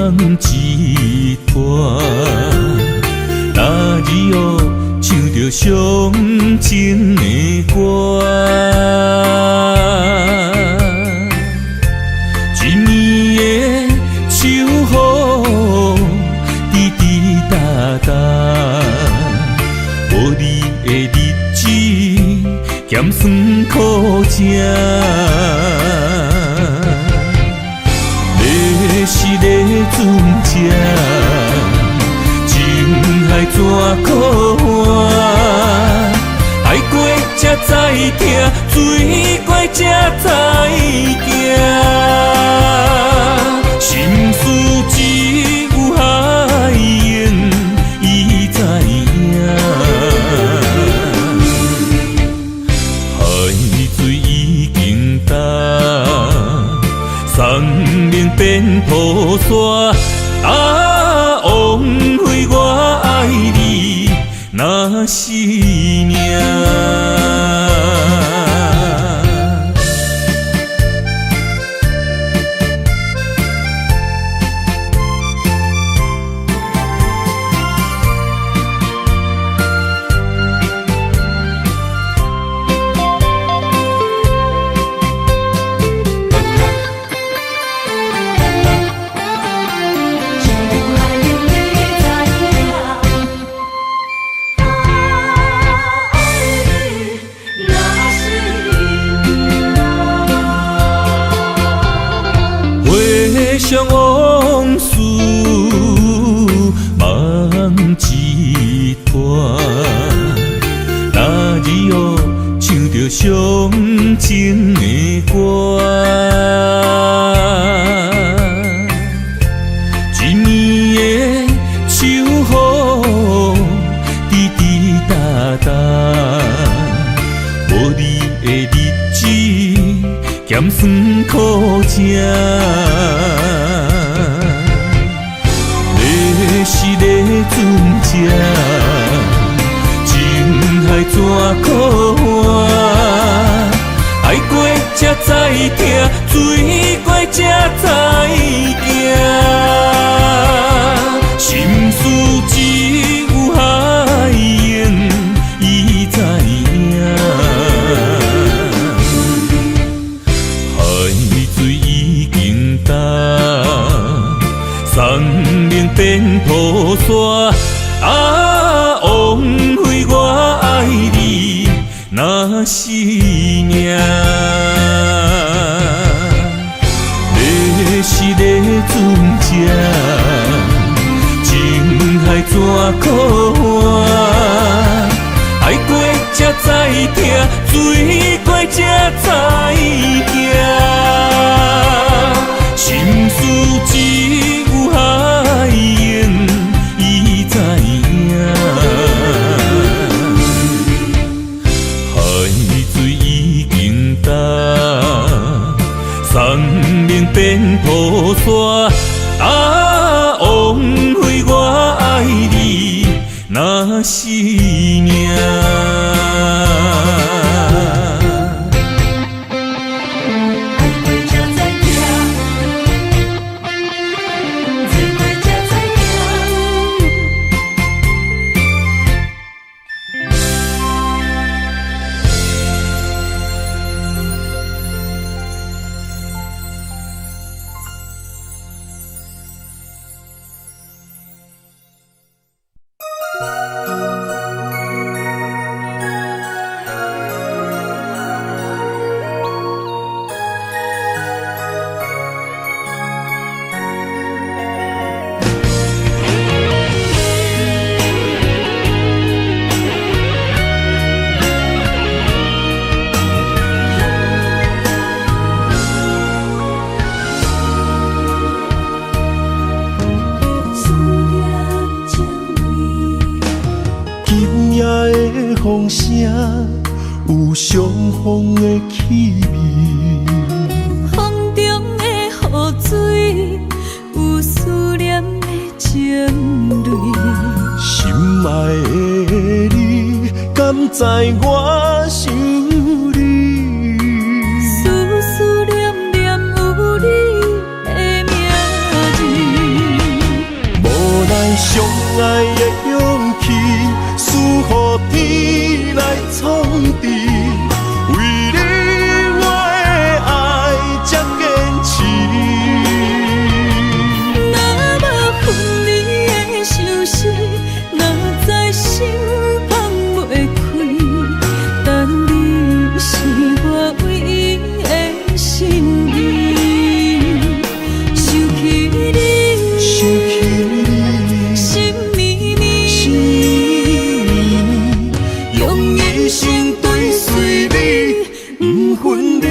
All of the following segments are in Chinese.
一段，哪日哦唱着伤情的歌？一年的秋雨滴滴答答，无你的日子咸酸苦涩。是个船只，情海怎可换？爱过才知疼，水过才知行。心事只有海燕伊知影，海水已经干。送命变雨伞，枉费我爱你那是命。回想往事，梦一段，哪日哦唱着伤情的歌？一年的秋雨滴滴答答，无你的日子咸酸苦涩。是个船只，情海怎可换？爱过才知疼，水过才知行。心事只有海燕伊知影，海水已经干。送命变雨伞，枉费我爱你那是命。你是个船只，情海怎可换？爱过才知疼，水过才知行。心事只有海燕伊知影，海水已经干。送命变雨伞，枉费我爱你那是命。风声有相逢的气味，风中的雨水有思念的情泪。心爱的你，敢知我想你？思思念念有你的名字。相爱的勇气，赐予天来创治。为你我的爱才坚持。若无分离的相思，哪知心放袂开。但你是我唯一的心意，想起你，心绵绵，用一生追随你，不分离。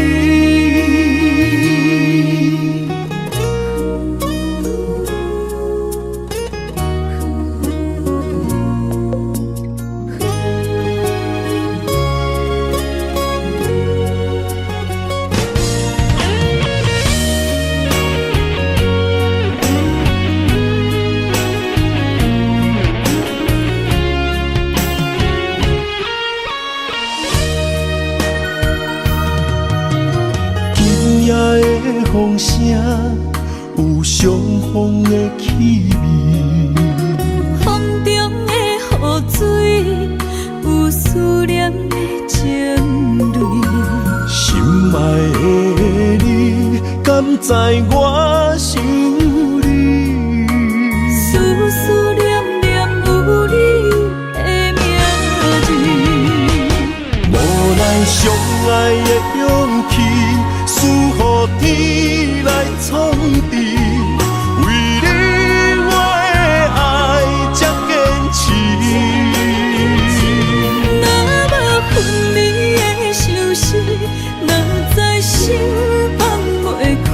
今夜的风声有相逢的气味，风中的雨水有思念的情泪。心爱的你，敢知我想你？思思念念有你的名字，无奈相爱的勇气，赐予天来创治。为你我的爱才坚持。若无分离的相思，哪知心放袂开。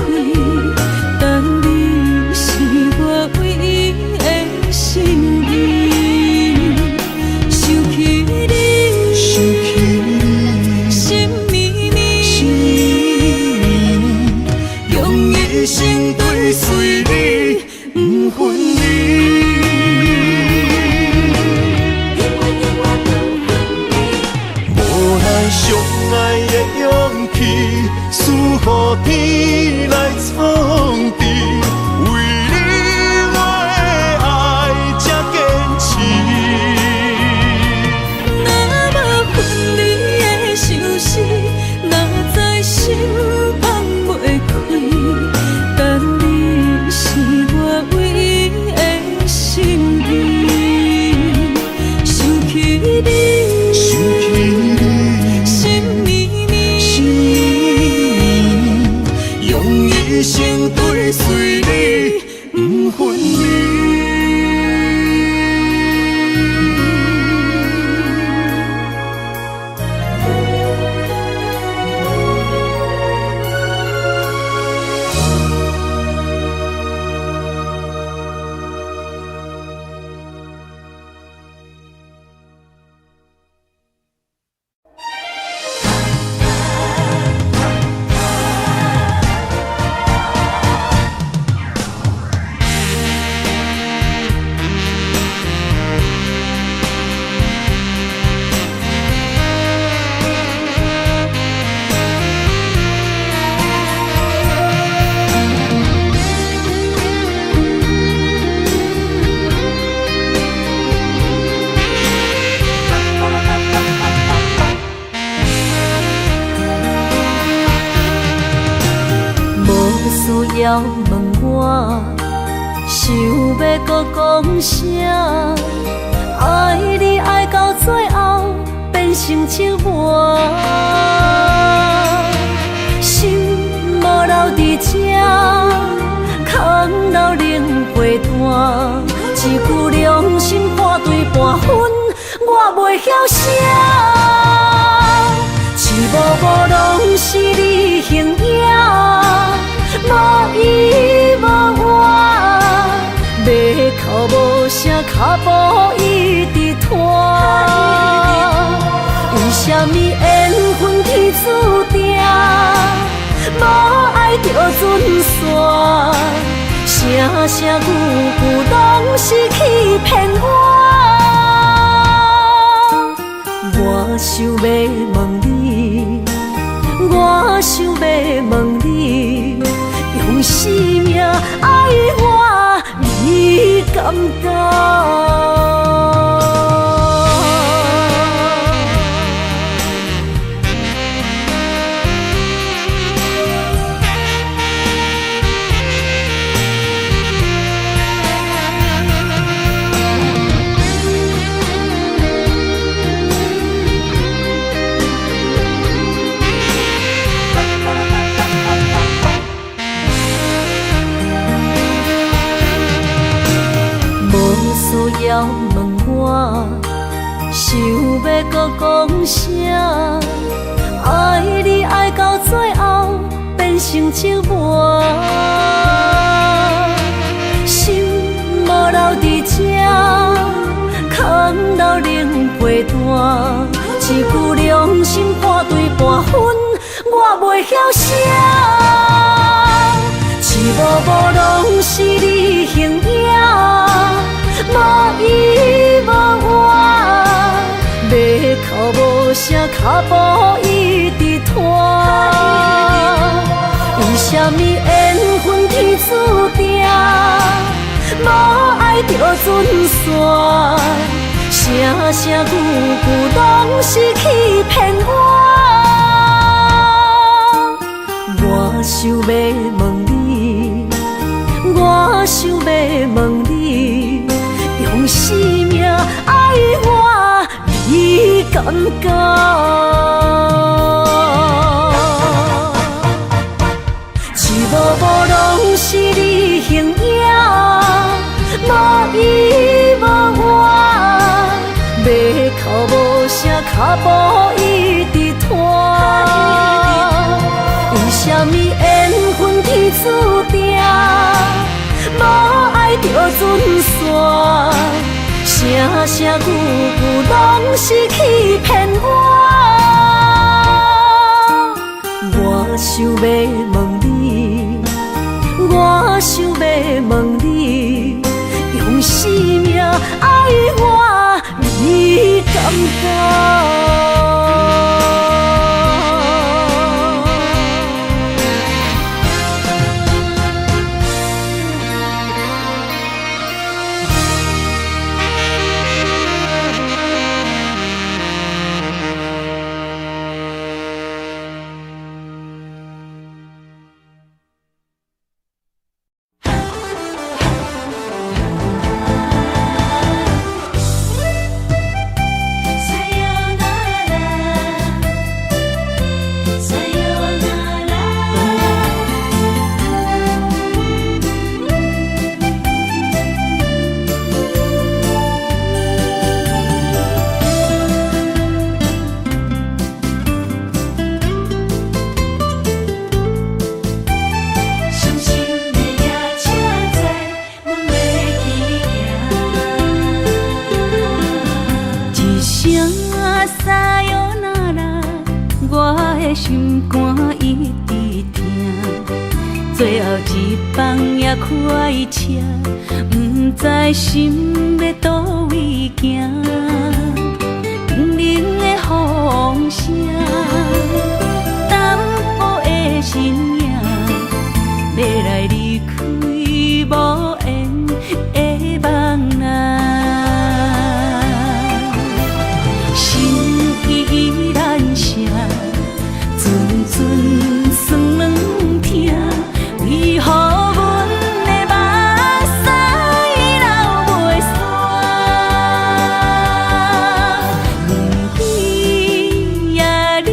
但你是我唯一的心意，想起你，心绵绵，用一生追随你，不分离。无奈相爱的勇气，赐予天来创治。为你我的爱才坚持。若无分离的相思，哪知心放袂开。但你是我唯一的心意，想起你，心绵绵，用一生追随你，不分离。需要问我，想要搁讲啥？爱你爱到最后变成寂寞，心无留伫这，空留冷陪伴。一句良心半对半分，我袂晓写。一幕幕拢是你形影。无依无我，要哭无声，脚步一直拖。为什么缘分天注定，无爱就准线？声声句句拢是欺骗我。我想要问你，我想要问你。用生命爱我，你敢敢？了问我，想要搁讲啥？爱你爱到最后变成寂寞，心无留伫这，空留冷陪伴。一句良心半对半分，我袂晓写。一幕幕拢是你形影，无依无我，要哭无声，脚步一直拖。为什么缘分天注定，无爱就准线？声声句句拢是欺骗我。我想要问你，我想要问你，用生命爱我，你敢敢？一幕幕拢是你形影，无依无我。要哭无声，脚步一直拖。为什么缘分天注定，无爱就准线？声声句句拢是欺骗我。我想要问你，我想要问你，用生命爱我。你敢敢？心肝一直疼，最后一放也开车，不知心要倒位行。冷冷的风声，淡薄的身影，要来离开无缘的梦啊，心依然声。阵酸软疼，为何阮的目屎流袂煞？问你呀，你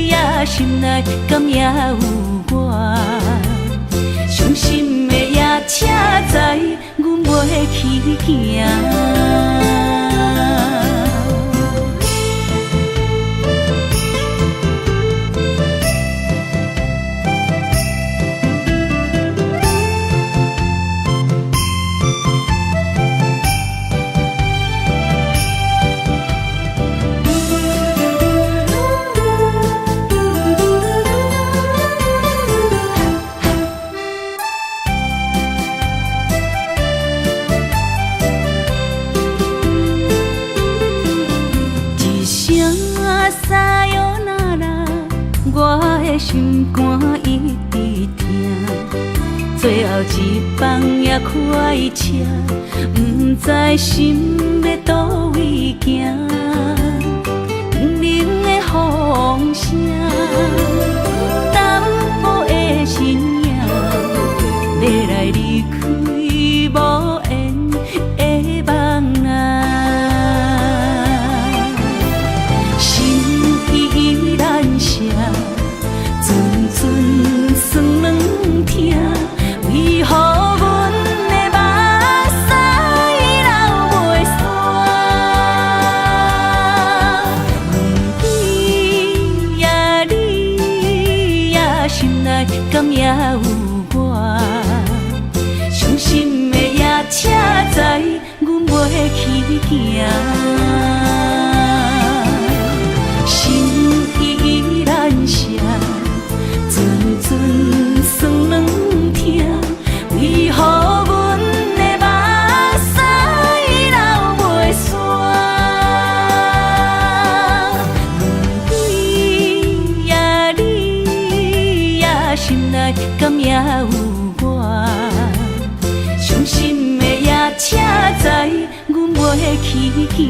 呀，心内敢也有我？伤心的夜车载，阮袂去行。心肝一直疼，最后一放也开车，不知心要倒位行。冷冷的风声，淡薄的身影，要来离开无缘的梦啊，心依然声。阵酸软疼，为何阮的目屎流知阮袂去行，心依然舍，阵阵酸软痛，为何阮的目屎流袂煞？对呀，你呀，心内敢也有我？伤心的也请知，阮袂去行。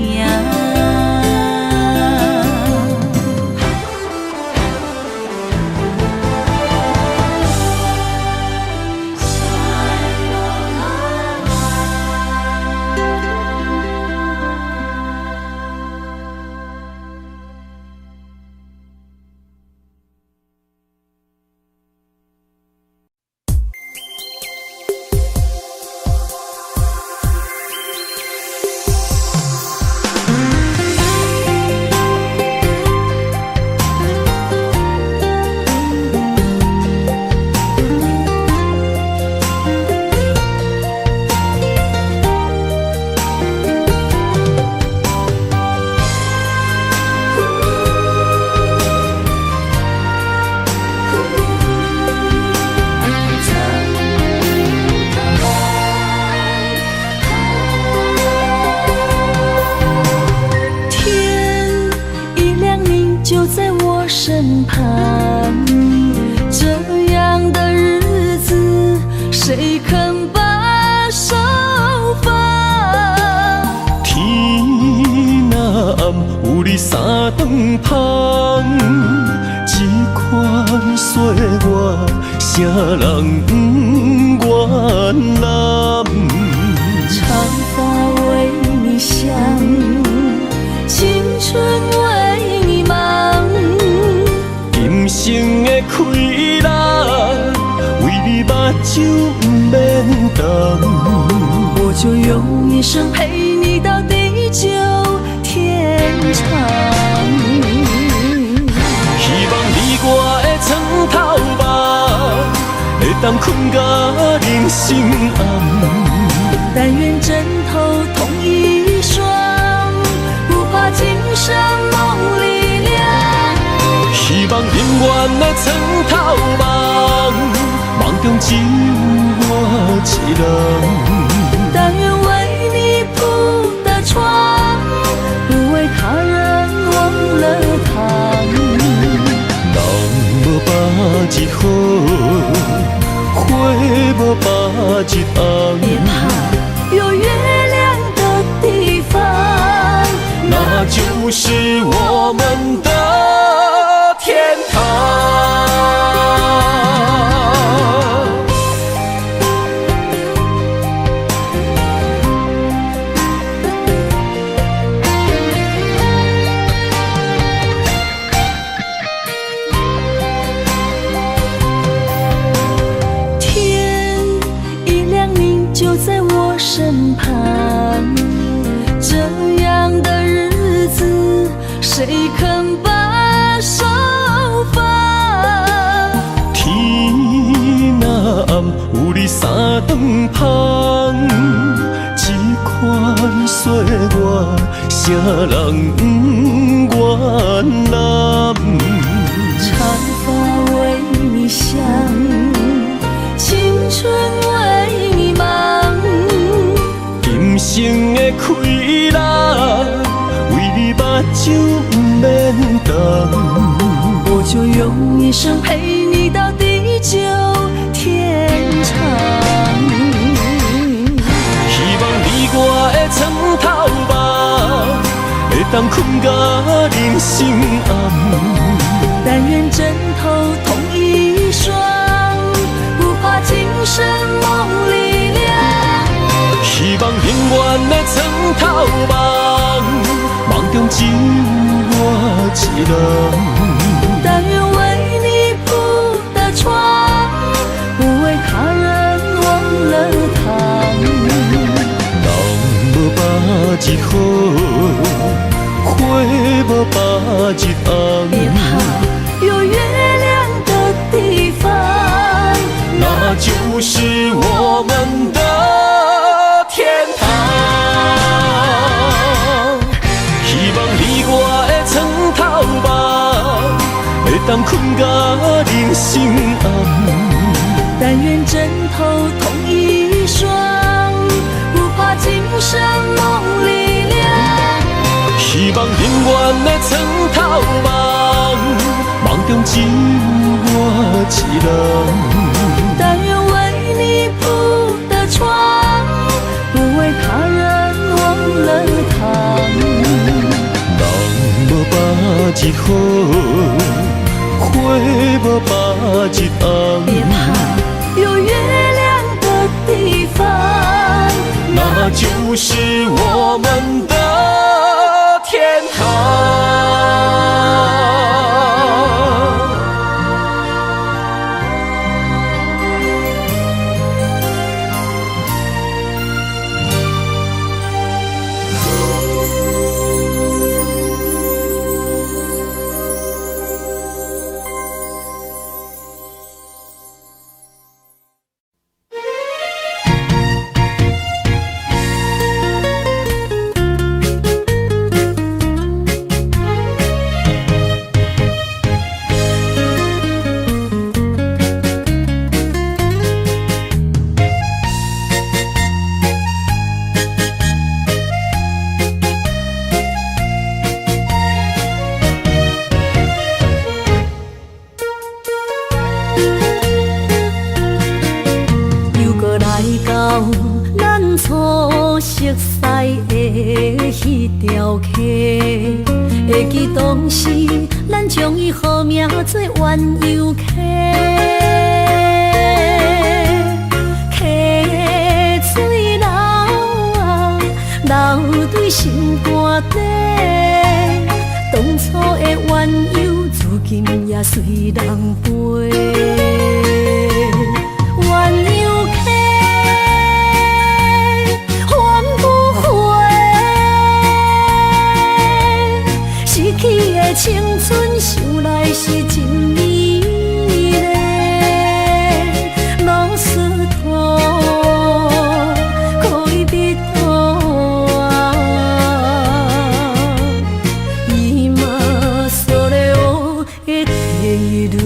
身旁，这样的日子，谁肯把手放？天若暗，有你三顿香，这款岁月，谁人不原谅？长发为你香，青春为你忙。今生的快乐，为你目睭不免干。我就用一生陪你到地久天长。希望你我的床头梦，会当困到人生暗。但愿枕头同一双，不怕今生梦里凉。希望永远的床头梦，梦中只有我一人。但愿为你铺的床，不为他人忘了躺。人无百日好，花无百日红。别怕，有月亮的地方，那就是我们的天堂。天一亮，你就在我身旁。这样的日子，谁肯把手放？天若暗，有你三顿香，这款岁月，谁人不原谅？长发为你香，青春为你忙。今生的快乐，为你目睭不免干。我就用一生陪你到地久天长。希望你我的床头梦，会当困到人生暗。但愿枕头同一双，不怕今生梦里凉。希望永远的床头梦，梦中只有我一人。但愿为你铺的床，不为他人忘了躺。人无百日好，花无百日红。别怕，有月亮的地方，那就是我们的天堂。当困甲人生暗。但愿枕头同一双，不怕今生梦里凉。希望永远的床头梦，梦中只有我一人。但愿为你铺的床，不为他人忘了躺。人无百日好，花无百日红。别怕，有月亮的地方，那就是我们的天堂。会记当时，咱将伊好名做鸳鸯溪，溪水流啊，流对心肝底。当初的鸳鸯，如今也随人飞。鸳鸯溪，翻不回。逝去的青春，想来是真美丽。老师徒，可以别途啊，伊嘛所了的退路。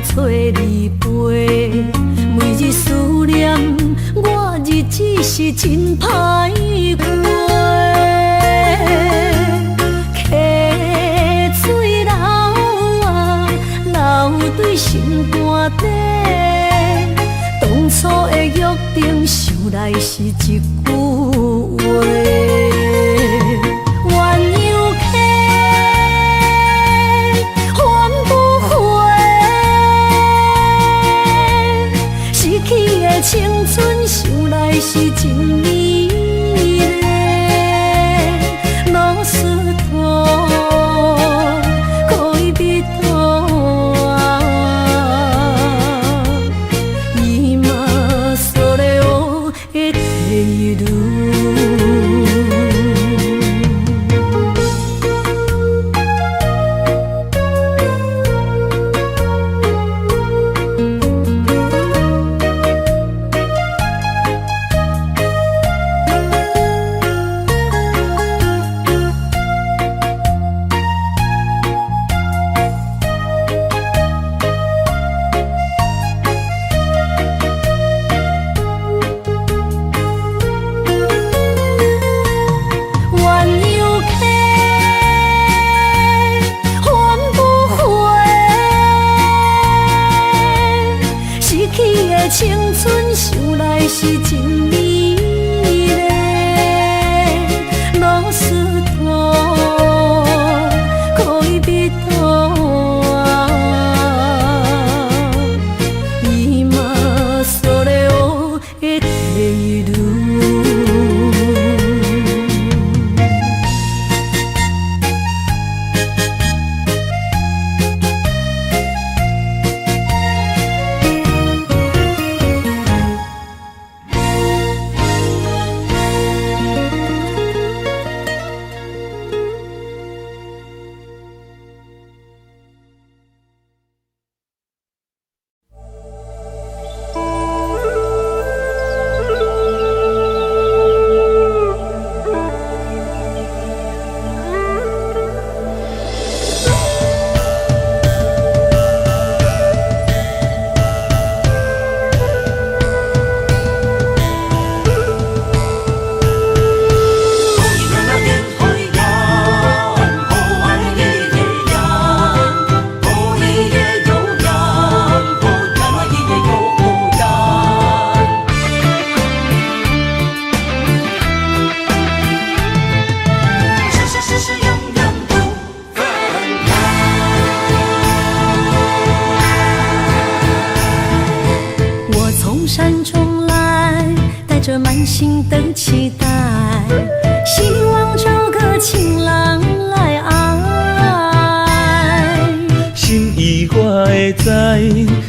找你陪，每日思念，我日子是真歹过。溪水流啊，流对心肝底。当初的约定，想来是一句话。青春想来是真美丽，老师徒可以别途啊，伊嘛所了的退路。青春想来是真美丽，老师徒可以别途啊，伊嘛所了的退路。会知，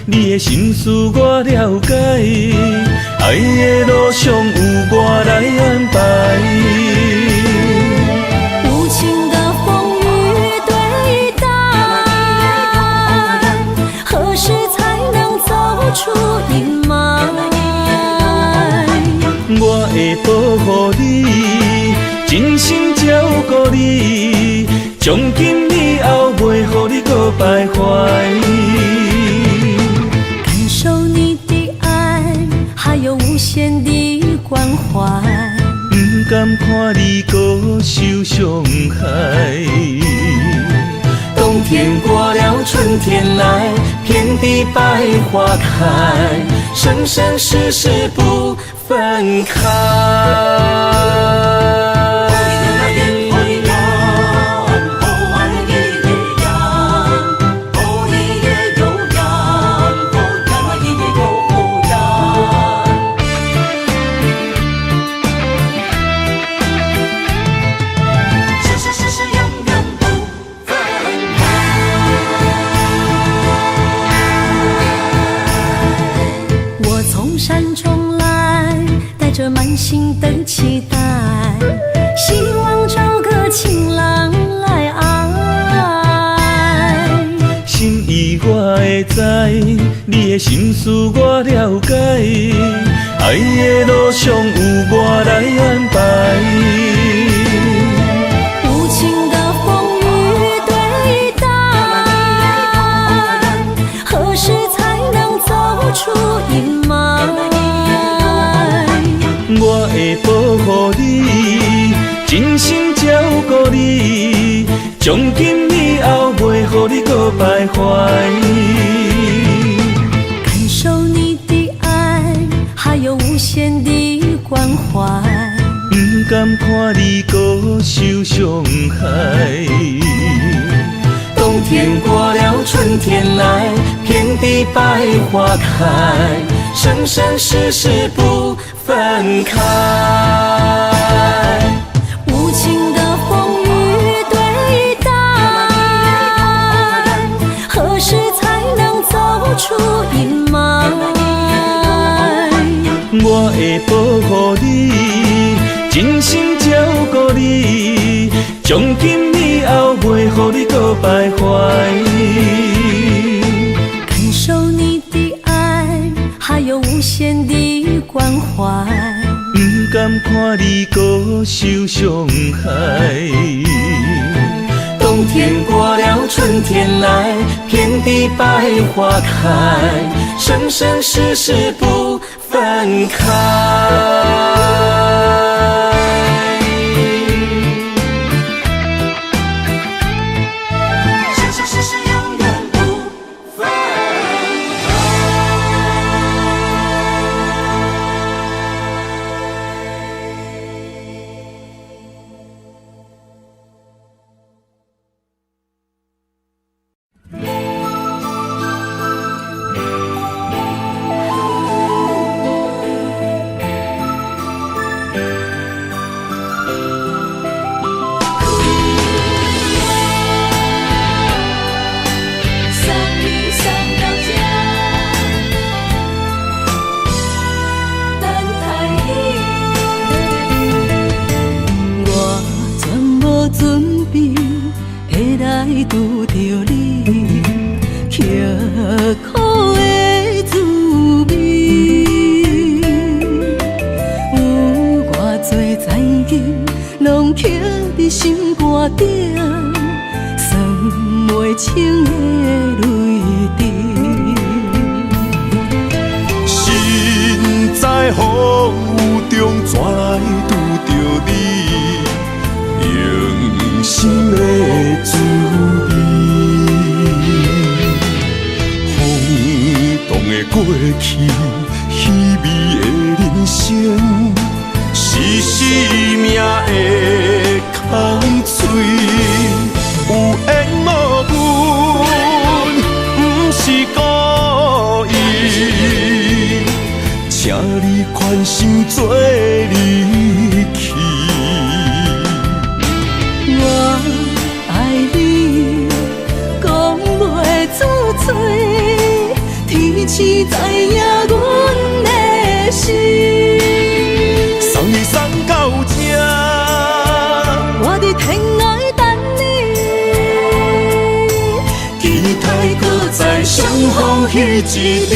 你的心事我了解，爱的路上有我来安排。无情的风雨对待，何时才能走出阴霾？我会保护你，真心照顾你，从今以后袂予你搁徘徊。感受你的爱，还有无限的关怀。不甘看你搁受伤害。冬天过了，春天来，遍地百花开，生生世世不分开。满心的期待，希望找个情郎来爱。心意我会知，你的心事我了解，爱的路上有我来安排。无情的风雨对待，何时才能走出阴霾？我会保护你，真心照顾你，从今以后袂予你搁徘徊。感受你的爱，还有无限的关怀。不甘看你搁受伤害。冬天过了，春天来，遍地百花开，生生世世不分开。无情的风雨对待，何时才能走出阴霾？我会保护你，真心照顾你，从今以后袂予你搁徘徊。感受你的爱，还有无限的关怀。不甘看你搁受伤害。冬天过了，春天来，遍地百花开，生生世世不分开。拄着你，刻苦的滋味，有偌多知己，拢刻伫心肝顶，算袂清的泪滴。心在风雨中，怎来拄着你？用心的滋味，轰动的过去，稀微的人生，是生命的空嘴，有缘无分，不是故意，请你宽心做离去。我爱你，讲袂出嘴。痴知影阮的心。送你送到这，我伫天涯等你，期待搁再相逢彼一日。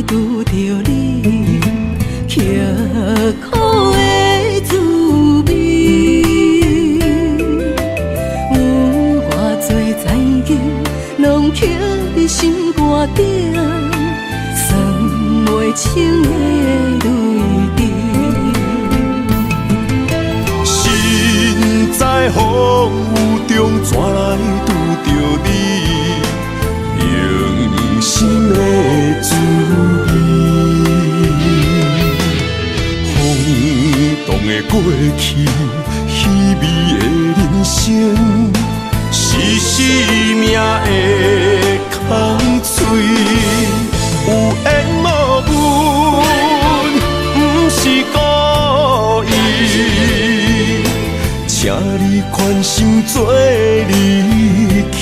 拄着你，刻苦的滋味，有偌多情景，拢刻伫心肝顶，算袂清的泪滴。身在风雨中，怎来拄着你？用心的滋味，风动的过去，稀微的人生，是生命的空嘴，有缘无分，不是故意，请你宽心做离去。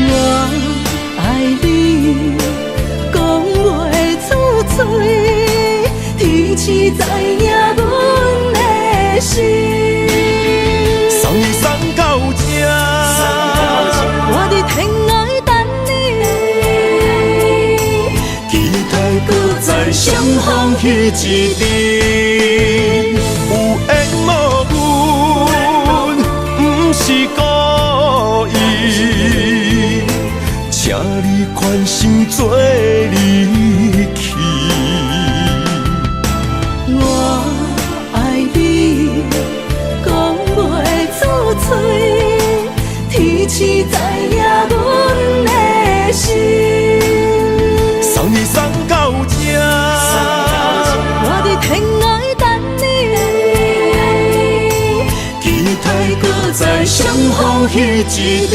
我爱你，讲袂出嘴，天痴知影阮的心。送你送到这，我伫天涯等你，期待搁再相逢彼一日。有缘无分，不是故意，请你宽心做离去。我爱你，讲袂出嘴，天痴知影阮的心。送你送到这，我伫天涯等你，期待搁再相逢彼一日。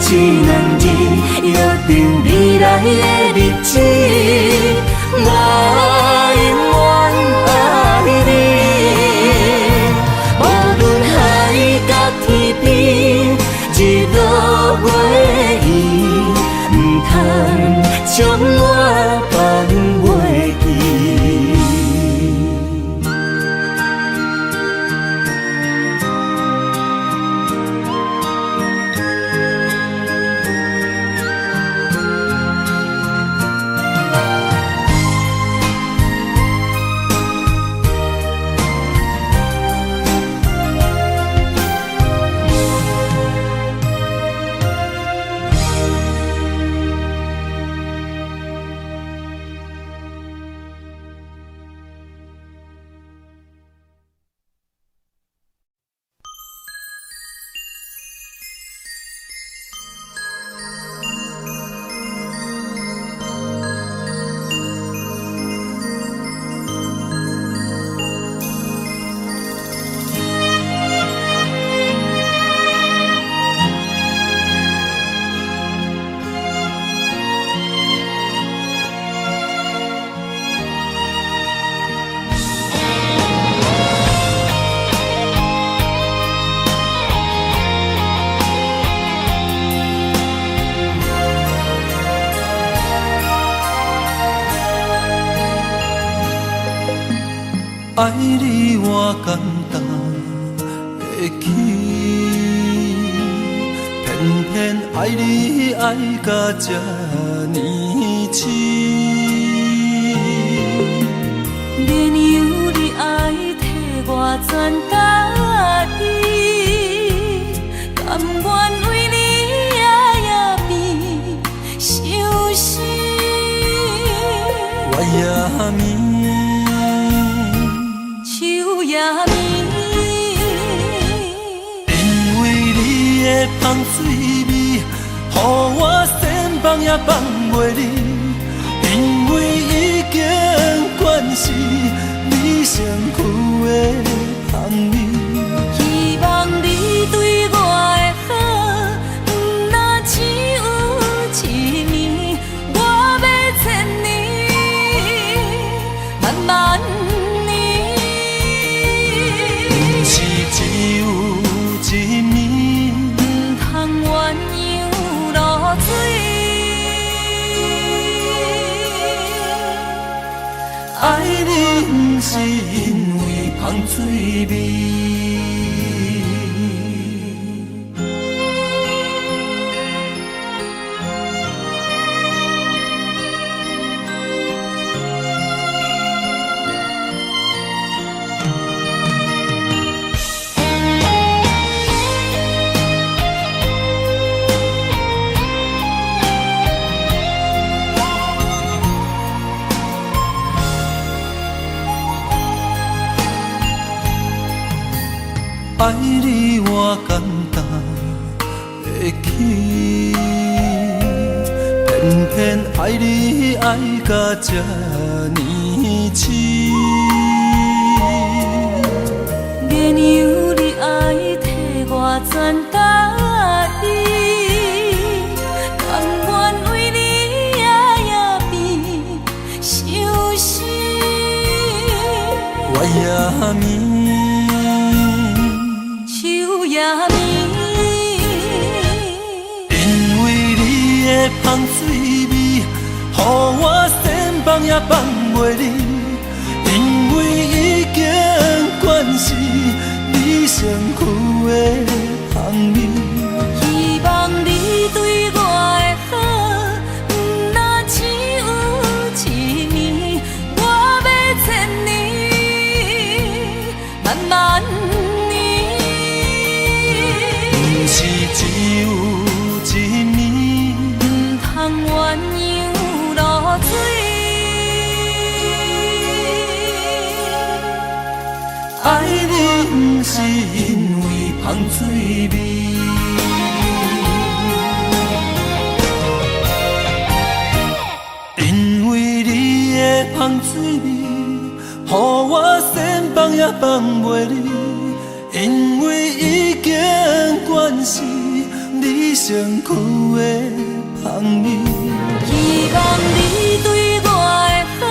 一两字，约定未来的日子，我永远爱你。无论海角天边，日落月圆，唔通将我放袂记。爱你我简单会起，偏偏爱你爱到这呢深。免由你爱替我全答应，甘愿为你夜夜变伤心。我也眠。因为你的香水味，予我先放也放袂离。因为已经惯是你身躯的香味。希望你对我的好，不若只有一年，我要千年，慢慢。只有一年，唔通鸳鸯落水。爱你不是因为香水味。爱你我简单会起，偏偏爱你爱到这呢深。免由你爱替我全答应，甘愿为你夜夜变伤心。我也眠。因为你的香水味，予我先放也放袂离。因为已经惯是你身躯的香味。希望你对我的好，不若只有一年，我要千年，慢慢。只有一年，唔通鸳鸯落水。爱你不是因为香水味。因为你的香水味，予我先放也放袂离。因为已经惯是你身躯的香味。希望你对我的好，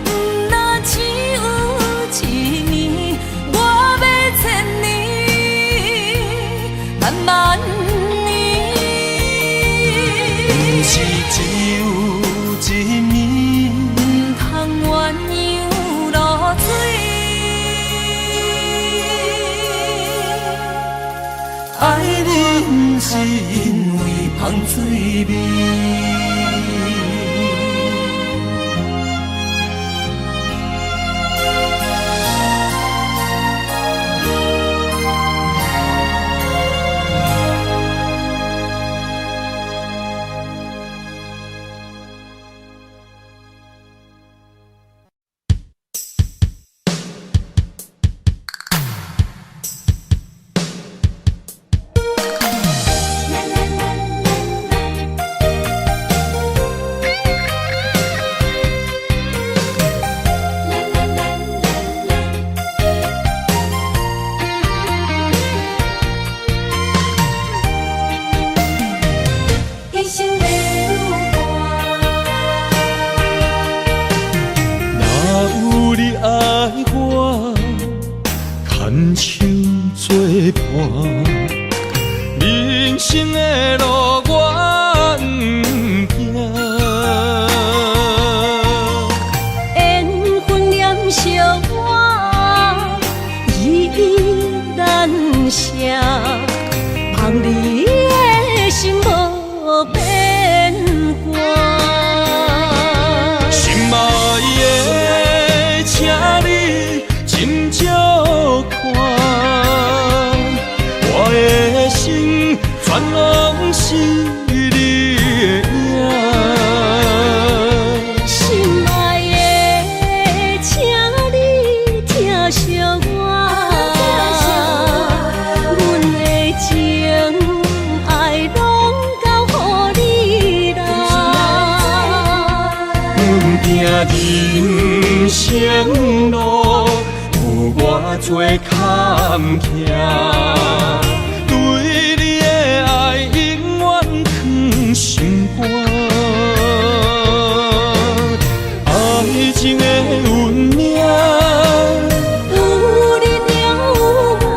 不若只有一年，我要千年，万万年。不是只有一年，唔通鸳鸯落水。爱你不是因为香水味。牵手作伴，人生的路我不行。缘分念惜我，依依难舍，望你的心无变卦。心爱的，请你斟酌看，我的心全拢是你的影。心爱的，请你疼惜我，阮的情爱拢交予你啦。行人生路有偌多坎坷，对你的爱永远藏心肝。爱情的运命，有你才有我，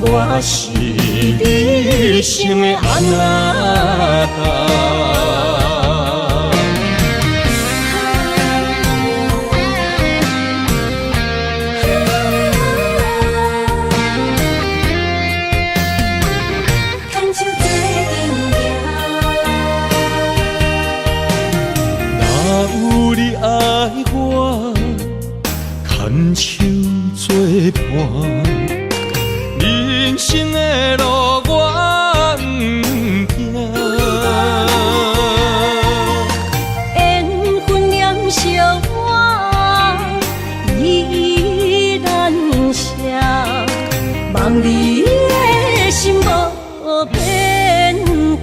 我是你生的安那达。牵手作伴，人生的路我不行。缘分念惜我，依依难舍，望你的心无变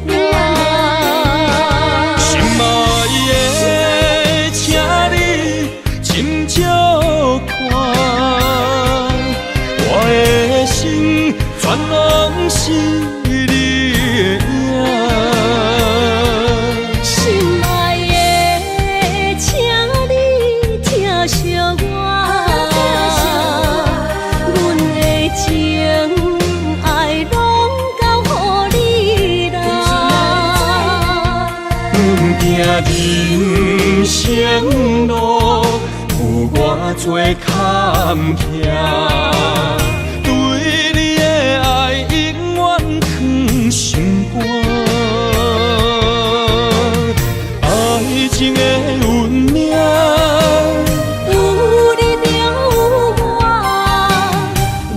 卦。心爱的，请你斟酌看，我的心全拢是你的影。心爱的，请你疼惜我，阮的情爱拢交予你啦。行人生路有偌多坎坷，对你的爱永远藏心肝。爱情的运命，有你才有我，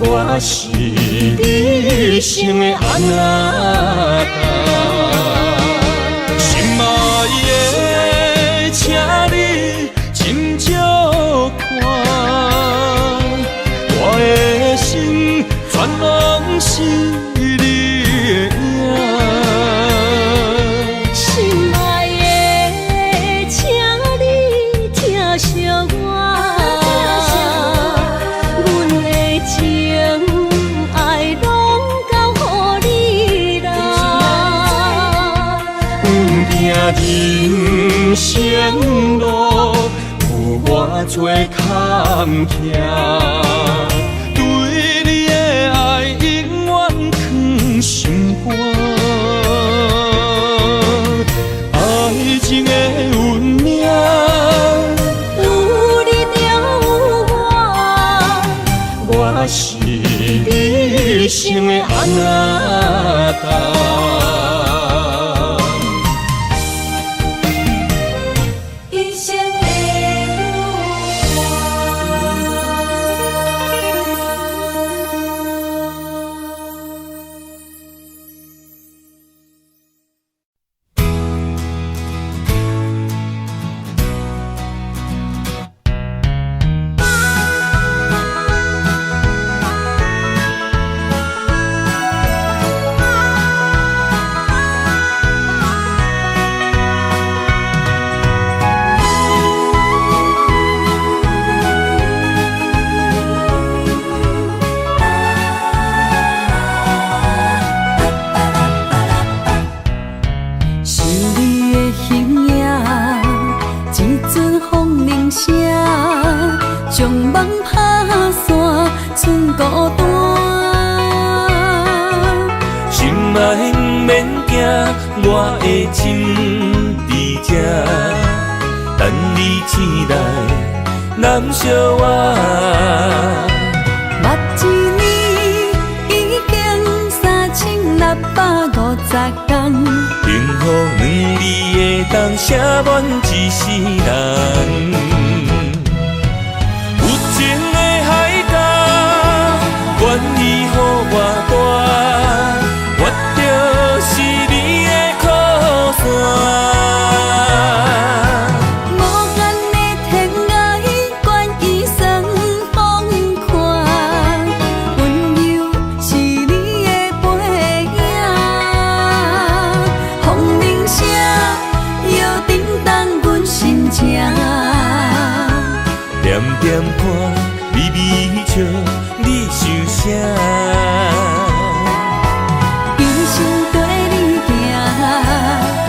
我是你生的安那达。心爱的，请你斟酌看，我的心全拢是你的影。心爱的，请你疼惜我，阮的情爱拢交予你啦。人生路有偌多坎坷，对你的爱永远藏心肝。爱情的运命，有你就有我，我是你生的阿那达。一生的想你的形影，一阵风铃声，将梦打散，剩孤单。心爱免惊，我的心伫这，等你醒来，难相我。目一年已经3650天，幸福两字的当写满一世人。有情的海角，愿意予我大，我就是你的靠山。无限的天涯，愿意算风看，温柔是你的背影，风铃声摇叮当阮心情。点点看，微微笑，你想啥？一生跟你行，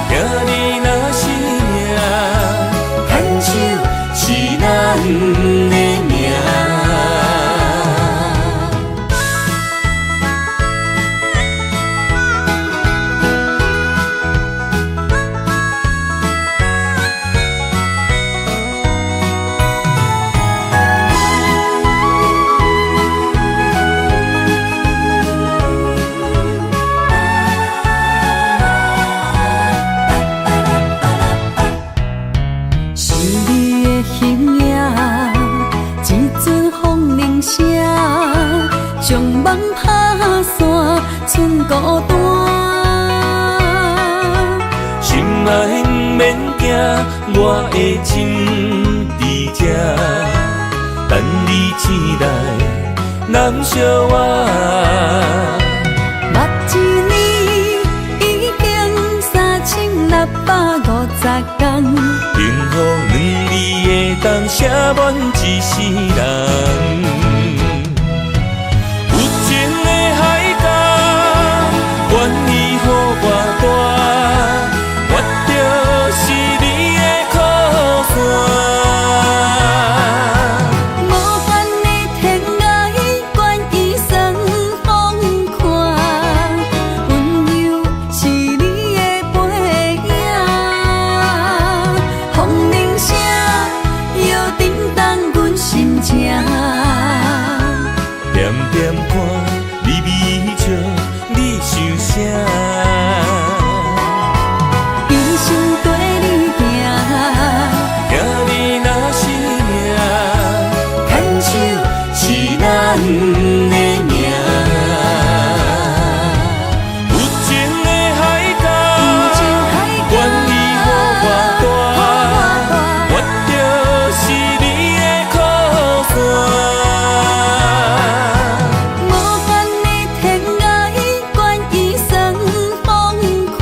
听你若是命，牵手是咱的命。是你的形影，一阵风铃声，将梦打散，剩孤单。心爱免惊，我的心伫这，等你醒来，难相我。目一年已经3650天，幸福两字的当写满一世人。有情的海角，愿意予我大，我就是你的靠山。无限的天涯，愿意算风看，温柔是你的背影，风铃声摇叮当阮心情。点点看，微微笑，你想啥？一生跟你行，听你若是命，牵手是咱的命。有情的海角，愿意予我大，我就是你的靠山。无限的天涯，愿意算风看，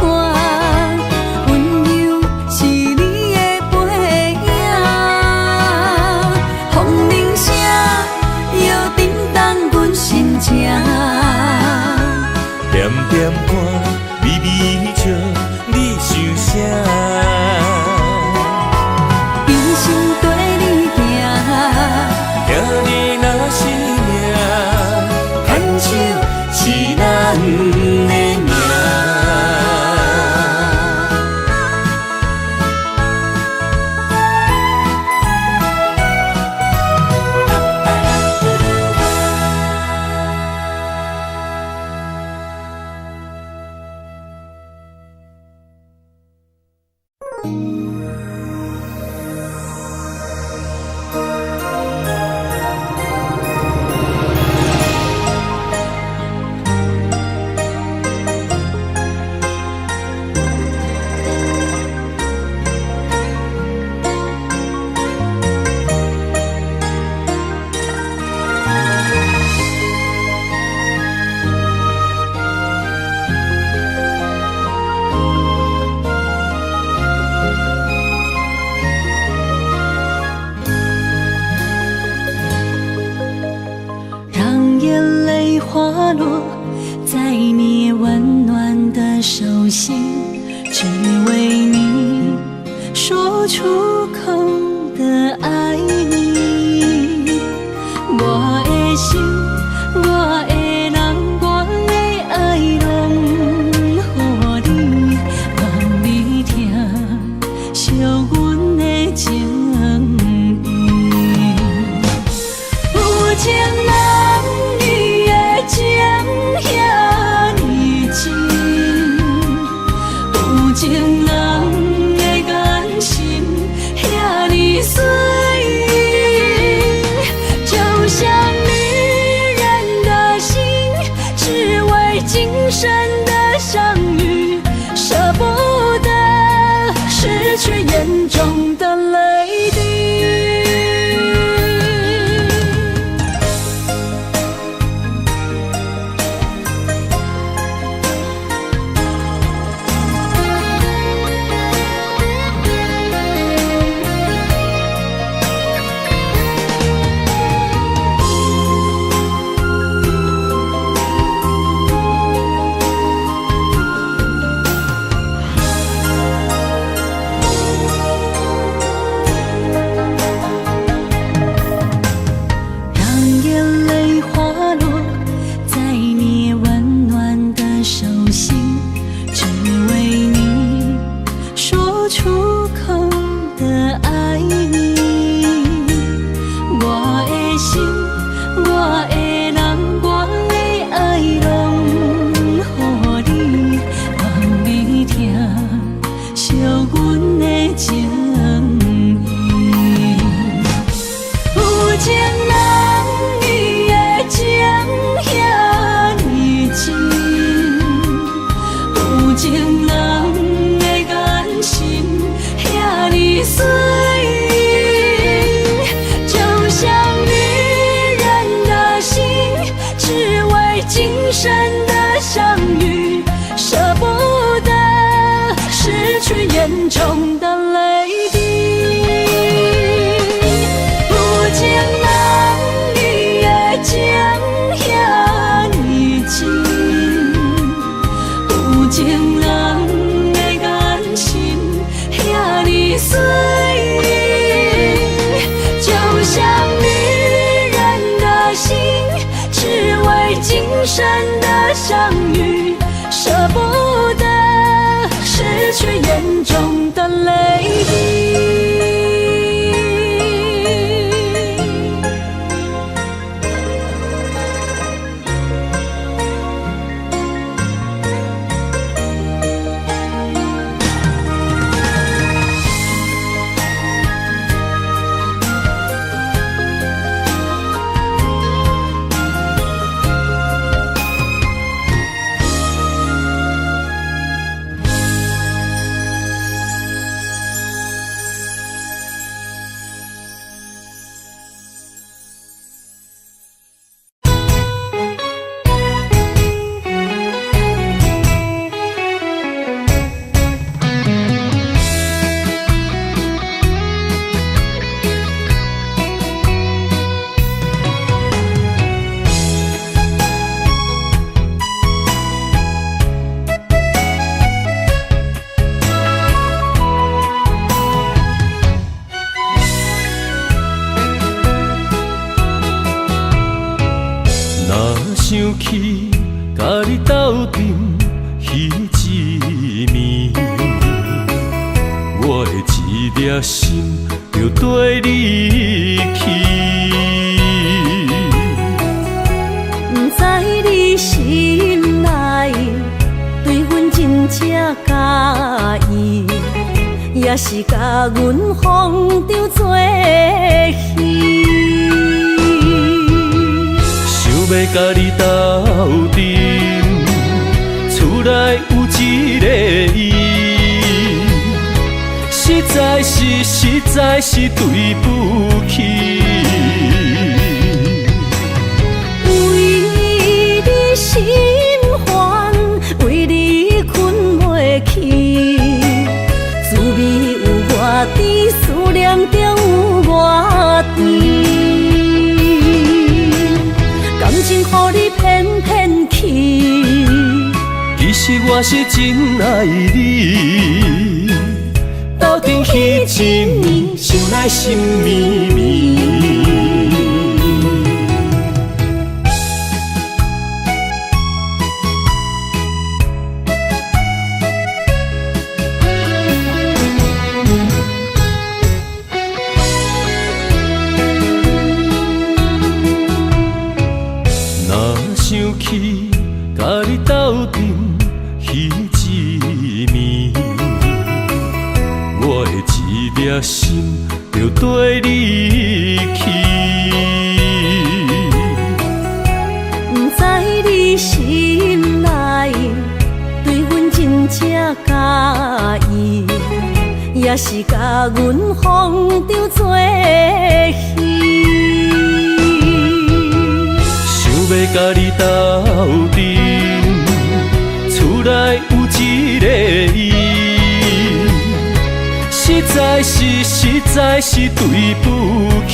温柔是你的背影，风铃声摇叮当阮心情。点点看，微微笑，你想啥？咱的命。让眼泪滑落在你温暖的手心，只为你说出口的爱你。我的心，我的人，我的爱拢予你，望你听惜阮的情意。有情人你的情遐尼真，有情人的感心遐尼水，就像女人的心，只为今生的相遇，舍不得失去眼中的泪滴。眼中的泪滴，有情人你的情遐尼真，有情人的感心遐尼水，就像女人的心，只为今生的相遇，舍不得失去眼中的泪滴。斗阵彼一暝，我的一粒心就跟你去。不知你心内对阮真正介意，也是甲阮放着做戏。想要甲你斗阵，厝内有一个伊，实在是对不起。为你心烦，为你困袂去，滋味有偌甜，思念就有偌甜。感情予你骗骗去，其实我是真爱你，斗阵彼一暝，想来心绵绵。想起甲你斗阵彼一暝，我的一粒心就跟你去。不知你心内对阮真正介意，也是甲阮放着做戏。要甲你斗阵，厝内有一个伊，实在是对不起。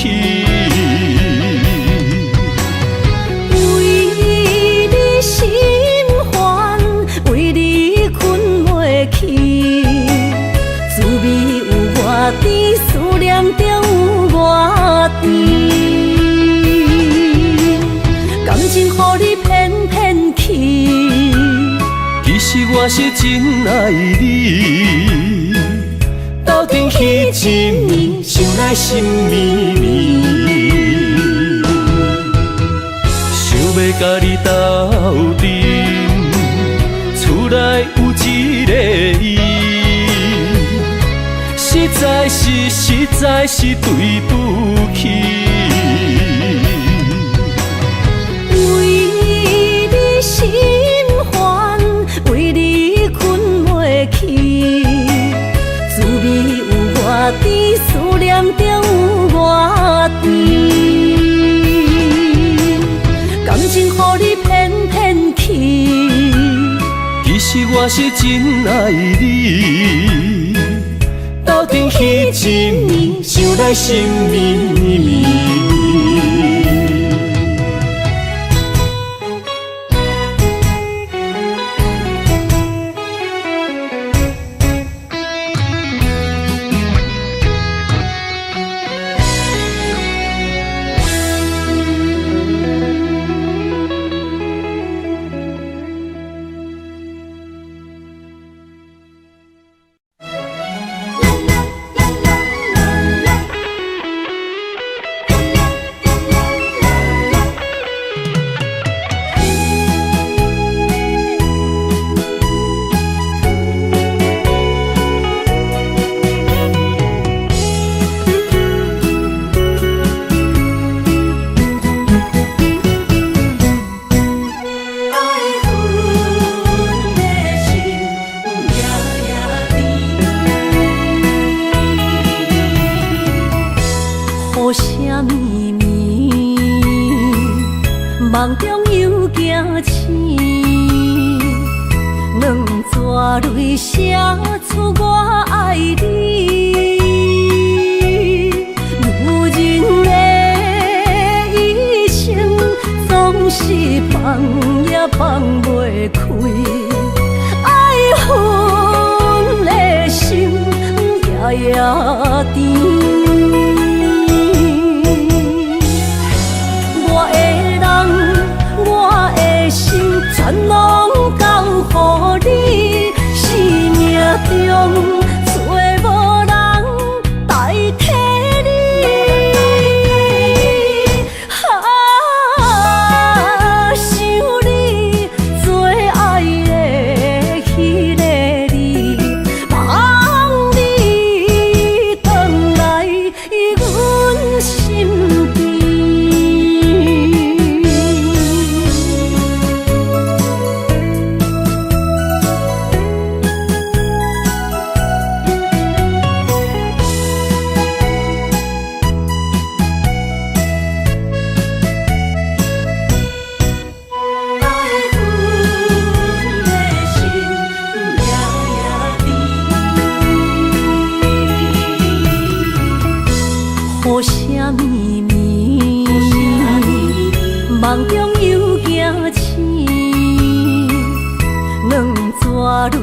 为你心烦，为你困袂去，滋味有偌甜，思念就有偌甜。感情予你骗骗去，其实我是真爱你，斗阵彼一暝，想来心绵绵。想要甲你斗阵，厝内有一个伊，实在是对不起。心烦，为你困袂去，滋味有偌甜，思念就有偌甜。感情予你骗骗去，其实我是真爱你，斗阵彼一暝，想来心绵绵。梦中又惊醒，两撮泪写出我爱你。女人的一生总是放也放袂开，爱恨的心夜夜甜。我的人，我的心，全拢秘密，梦中又惊醒，两纸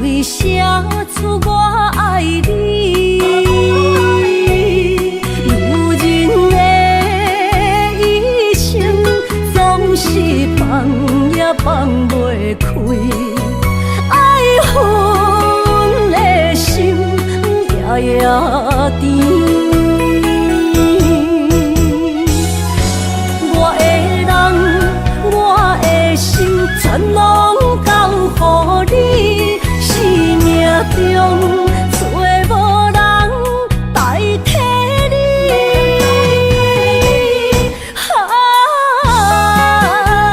泪写出我爱你。如今的一生，总是放也放袂开，爱恨的心夜夜甜。全拢交予你，生命中找无人代替你。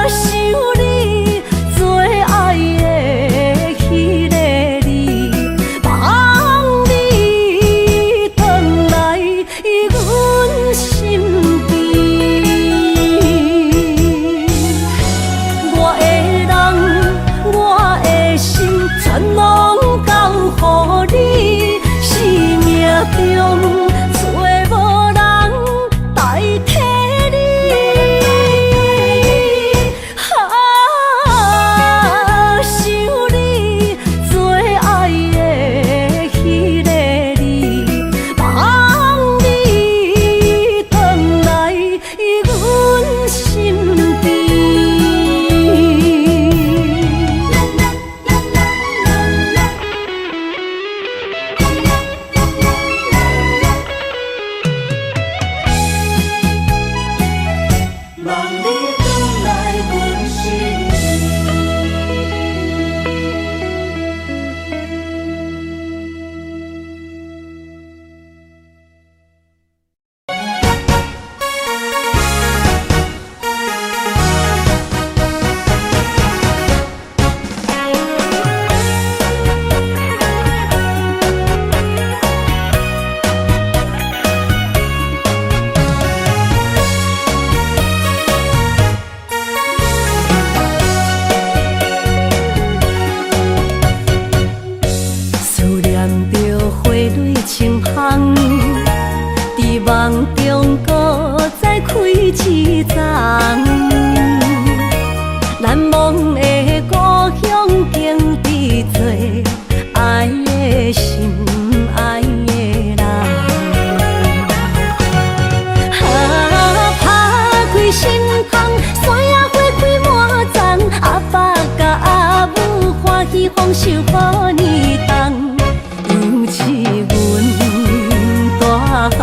想你做爱的迄个你，望你回来阮身边。全拢交予你，生命中找无人代替你。想你做爱的迄个你，望你回来阮身边。梦中搁再开一丛，难忘的故乡经伫做爱的心爱的人。打开心窗，山野花开满丛，阿爸甲阿母欢喜丰收好年冬，尤其阮大汉。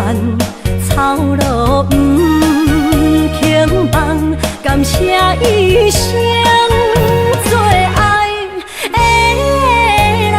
草路不轻放，感谢一生做爱的人。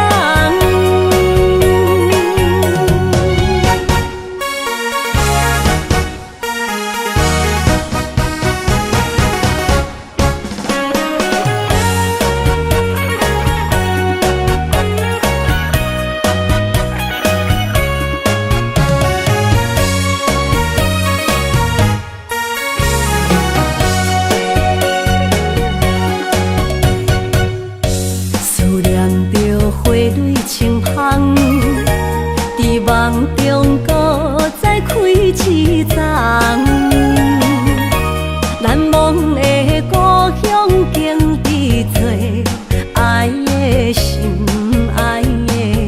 伫梦中搁再开一丛，难忘的故乡经伫做爱的心爱的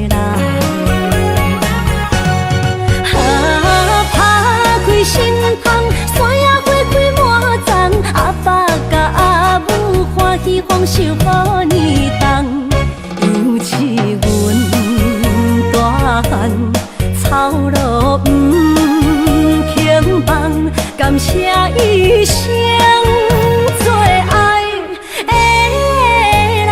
人。打开心窗，山野花开满丛，阿爸甲阿母欢喜丰收好年冬，尤其阮大汉。草路不轻放，感谢一生做爱的人。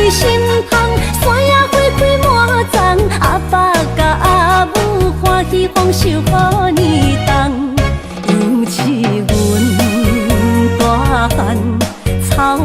心窗，山野花开满丛，阿爸甲阿母欢喜丰收好年冬，尤其阮大汉草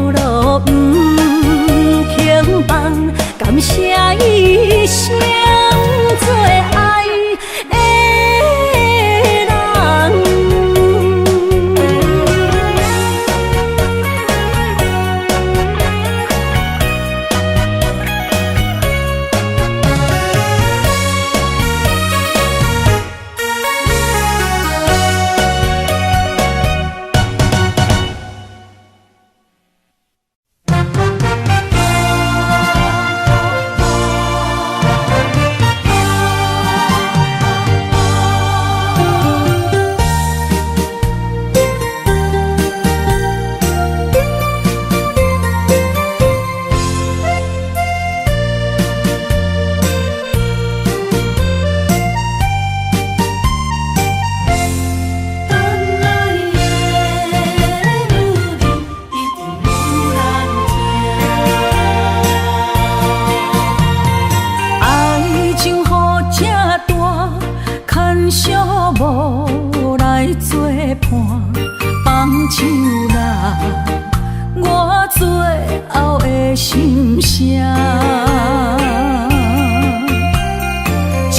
手啦，我最后的心声。一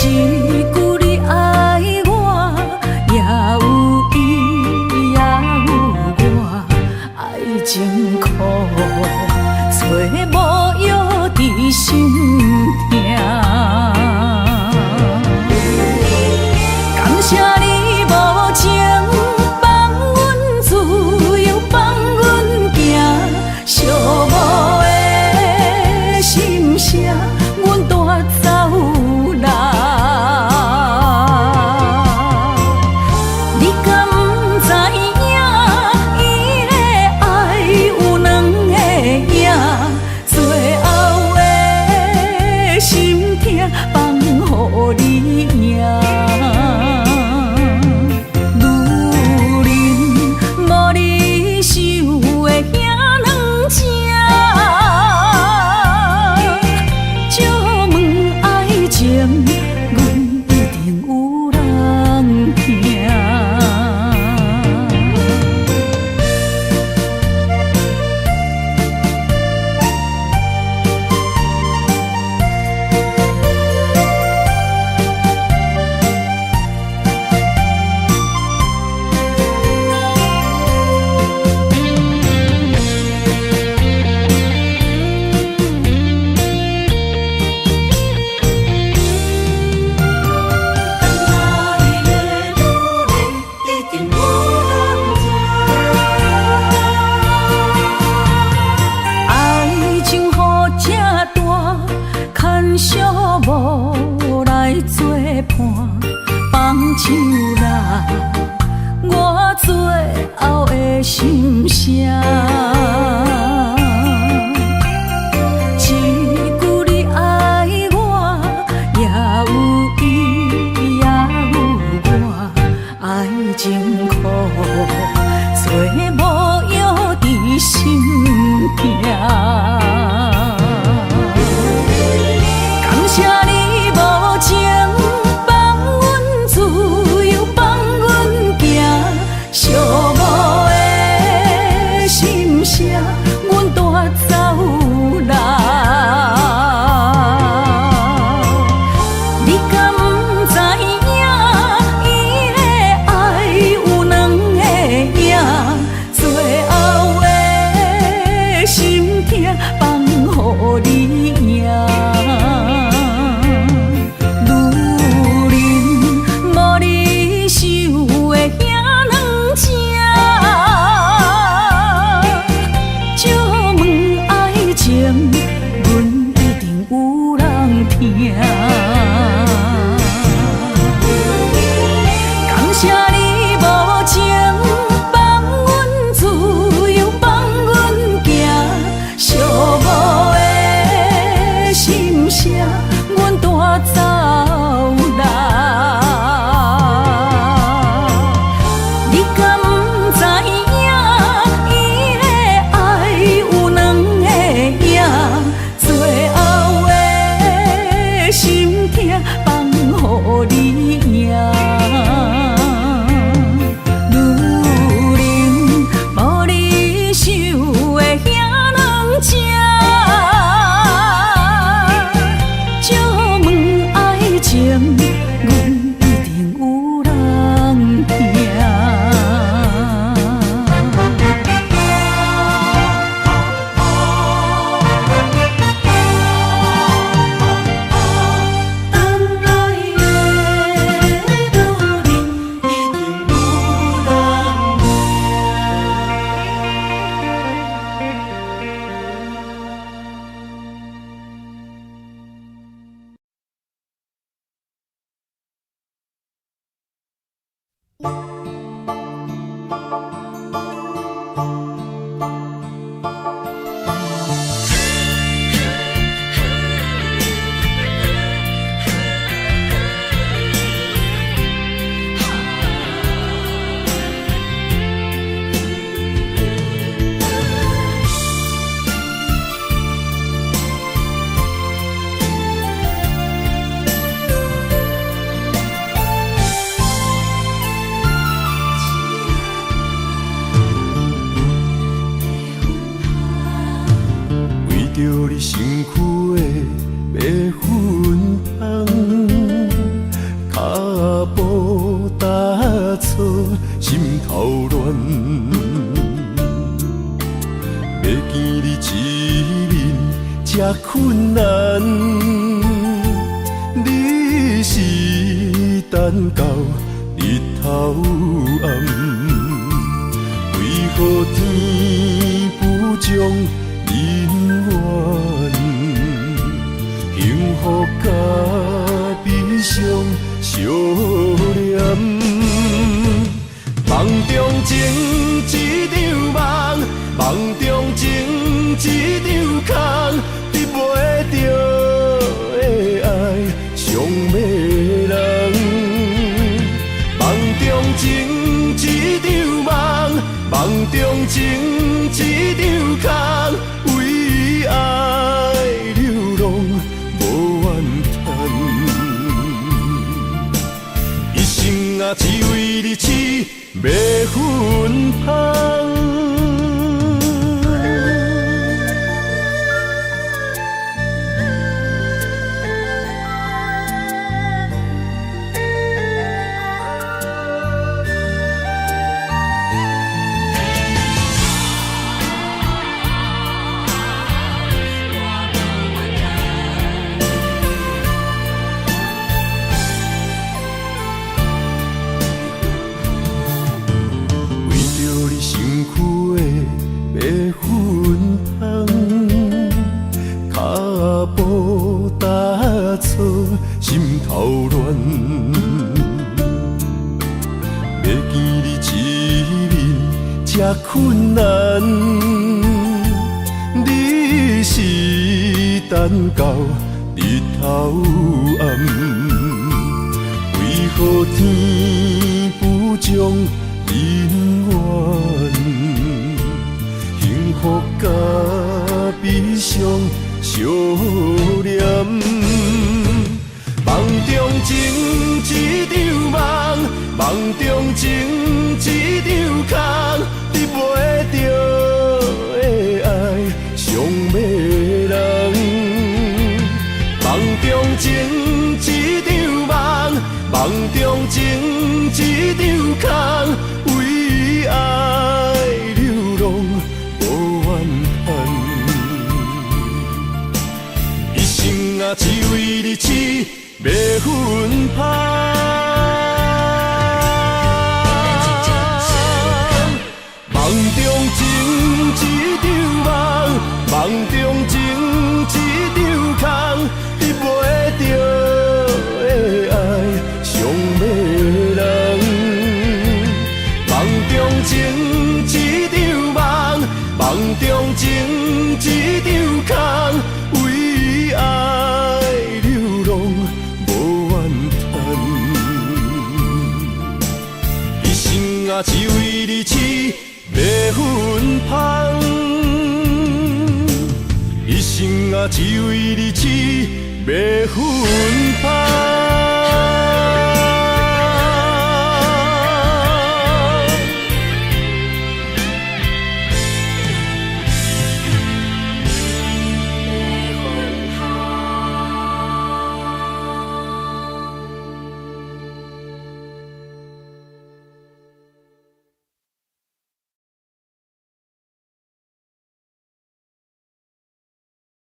句你爱我，也有伊，也有我，爱情苦，找无药伫心痛。感谢你无情放阮自由，放阮行，寂寞的心声，阮带走啦。你敢不知影，伊的爱有两个影，最后的心痛放予你赢。放手啦，我最后的心声。一句你爱我，也有伊，也有我，爱情苦，找无药伫心痛。感谢你无情。寂寞的心声，阮带走啦。你敢不知影，伊的爱有两个影，最后的心痛放予你赢。感谢你无情放阮自由，放阮行，寂寞的心声，阮带走啦。你敢不知影，伊的爱有两个影，最后的心痛放予你赢。身躯的要分香，脚步踏错，心头乱。要见你一面，这困难。你是等到日头暗，为何天不将人怨？幸福甲悲伤相连，梦中情一场梦，梦中情一场空，得袂着的爱上迷人。梦中情一场梦，梦中情一场空，为爱流浪无怨叹。一生啊，只为你痴，要分香。心头乱，要见你一面，这困难。你是等到日头暗，为何天不将人怨？幸福甲悲伤相连。梦中情一场梦，梦中情一场空，得袂着的爱上迷人。梦中情一场梦，梦中情一场空，为爱流浪无怨叹。一生啊，只为你痴。要分香，梦中情一场梦，梦中情一场空，得袂着的爱上迷人。梦中情一场梦，梦中情一场空，为爱流浪。啊，只为你痴，要分香。一生啊，只为你痴，要分香。